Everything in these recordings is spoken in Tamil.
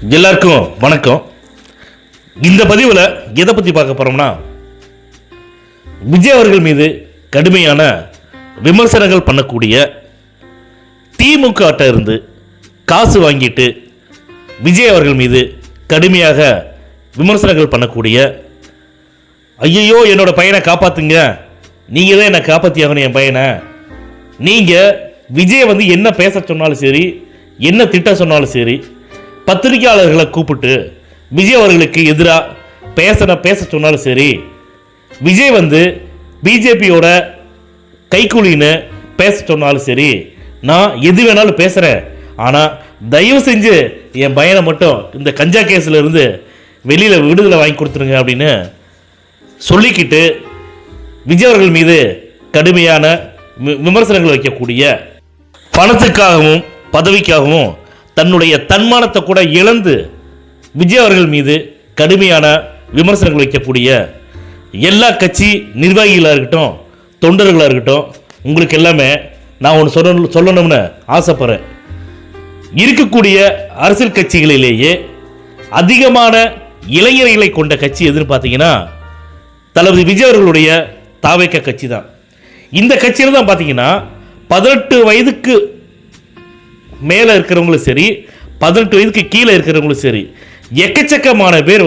எல்லாருக்கும் வணக்கம். இந்த பதிவில் எதை பற்றி பார்க்க போகிறோம்னா, விஜய் அவர்கள் மீது கடுமையான விமர்சனங்கள் பண்ணக்கூடிய திமுக இருந்து காசு வாங்கிட்டு விஜய் அவர்கள் மீது கடுமையாக விமர்சனங்கள் பண்ணக்கூடிய, ஐயோ என்னோட பையனை காப்பாற்றுங்க, நீங்கள் தான் என்னை காப்பாற்றி ஆகணும் என் பையனை, நீங்கள் விஜய் என்ன பேச சொன்னாலும் சரி, என்ன திட்ட சொன்னாலும் சரி, பத்திரிகையாளர்களை கூப்பிட்டு விஜய் அவர்களுக்கு எதிராக பேச சொன்னாலும் சரி, விஜய் பிஜேபியோட கைக்கூலின்னு பேச சொன்னாலும் சரி, நான் எது வேணாலும் பேசுகிறேன், ஆனால் தயவு செஞ்சு என் பையனை மட்டும் இந்த கஞ்சா கேஸில் இருந்து வெளியில் விடுதலை வாங்கி கொடுத்துருங்க அப்படின்னு சொல்லிக்கிட்டு விஜய் அவர்கள் மீது கடுமையான விமர்சனங்கள் வைக்கக்கூடிய, பணத்துக்காகவும் பதவிக்காகவும் தன்னுடைய தன்மானத்தை கூட இழந்து விஜய் அவர்கள் மீது கடுமையான விமர்சனங்கள் வைக்கக்கூடிய எல்லா கட்சி நிர்வாகிகளாக இருக்கட்டும், தொண்டர்களாக இருக்கட்டும், உங்களுக்கு எல்லாமே நான் ஒன்று சொல்லணும்னு ஆசைப்படுறேன். இருக்கக்கூடிய அரசியல் கட்சிகளிலேயே அதிகமான இளைஞர்களை கொண்ட கட்சி எதுன்னு பார்த்தீங்கன்னா தளபதி விஜய் அவர்களுடைய தாவேக கட்சி தான். இந்த கட்சியில் தான் பார்த்தீங்கன்னா 18 வயதுக்கு மேலே இருக்கிறவங்களும் சரி, 18 வயதுக்கு கீழே இருக்கிறவங்களும் சரி, எக்கச்சக்கமான பேர்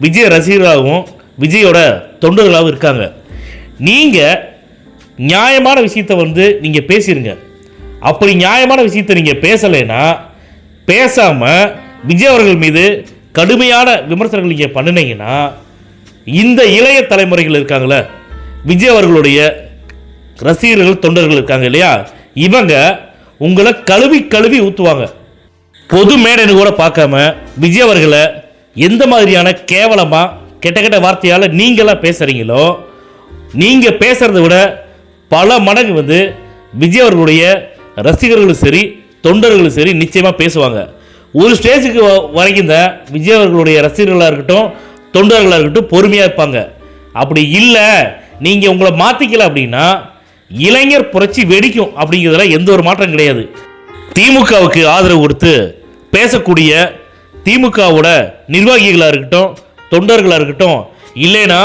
விஜய் ரசிகர்களாகவும் விஜயோட தொண்டர்களாகவும் இருக்காங்க. நீங்கள் நியாயமான விஷயத்தை நீங்கள் பேசிடுங்க. அப்படி நியாயமான விஷயத்தை நீங்கள் பேசலைன்னா, பேசாமல் விஜய் அவர்கள் மீது கடுமையான விமர்சனங்கள் நீங்கள் பண்ணினீங்கன்னா, இந்த இளைய தலைமுறைகள் இருக்காங்களே, விஜய் அவர்களுடைய ரசிகர்கள் தொண்டர்கள் இருக்காங்க இல்லையா, இவங்க உங்களை கழுவி ஊற்றுவாங்க. பொது மேடைன்னு கூட பார்க்காம விஜய் அவர்களை எந்த மாதிரியான கேவலமாக கெட்ட வார்த்தையால் நீங்களாம் பேசுகிறீங்களோ, நீங்கள் பேசுகிறத விட பல மடங்கு விஜய் அவர்களுடைய ரசிகர்களும் சரி, தொண்டர்களும் சரி நிச்சயமாக பேசுவாங்க. ஒரு ஸ்டேஜுக்கு வரைக்கும் தான் விஜய் அவர்களுடைய ரசிகர்களாக இருக்கட்டும், தொண்டர்களாக இருக்கட்டும் பொறுமையாக இருப்பாங்க. அப்படி இல்லை, நீங்கள் உங்களை மாற்றிக்கல அப்படின்னா இளைஞர் புரட்சி வெடிக்கும் அப்படிங்கிறதுல எந்த ஒரு மாற்றம் கிடையாது. திமுகவுக்கு ஆதரவு கொடுத்து பேசக்கூடிய திமுகவோட நிர்வாகிகளாக இருக்கட்டும், தொண்டர்களாக இருக்கட்டும், இல்லைன்னா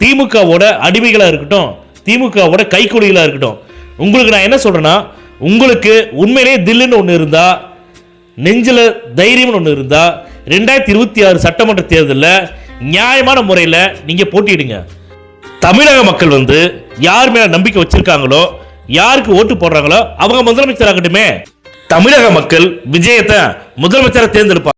திமுகவோட அடிமைகளாக இருக்கட்டும், திமுகவோட கைக்கூலிகளாக இருக்கட்டும், உங்களுக்கு நான் என்ன சொல்கிறேன்னா, உங்களுக்கு உண்மையிலே தில்லுன்னு ஒன்று இருந்தால், நெஞ்சில் தைரியம்னு ஒன்று இருந்தால், 2026 சட்டமன்ற தேர்தலில் நியாயமான முறையில் நீங்கள் போட்டியிடுங்க. தமிழக மக்கள் யார் மேல நம்பிக்கை வச்சிருக்காங்களோ, யாருக்கு ஓட்டு போடுறாங்களோ அவங்க முதலமைச்சர் ஆகட்டுமே. தமிழக மக்கள் விஜயத்தை முதலமைச்சரை தேர்ந்தெடுப்பாங்க.